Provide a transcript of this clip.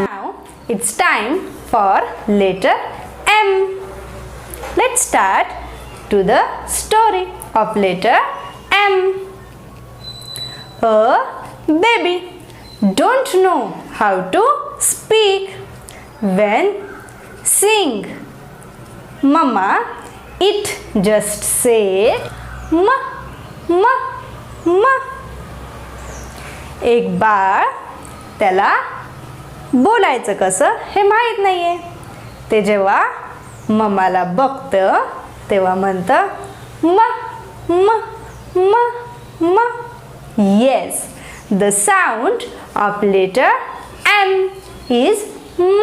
Now it's time for letter M. Let's start to the story of letter M. A baby don't know how to speak when sing. Mama, it just said ma ma ma. एक बाळ, त्याला बोलायचं कसं हे माहीत नाहीये. ते जेव्हा मम्माला बघतं तेव्हा म्हणतं म म म म. Yes, the sound of letter M is M.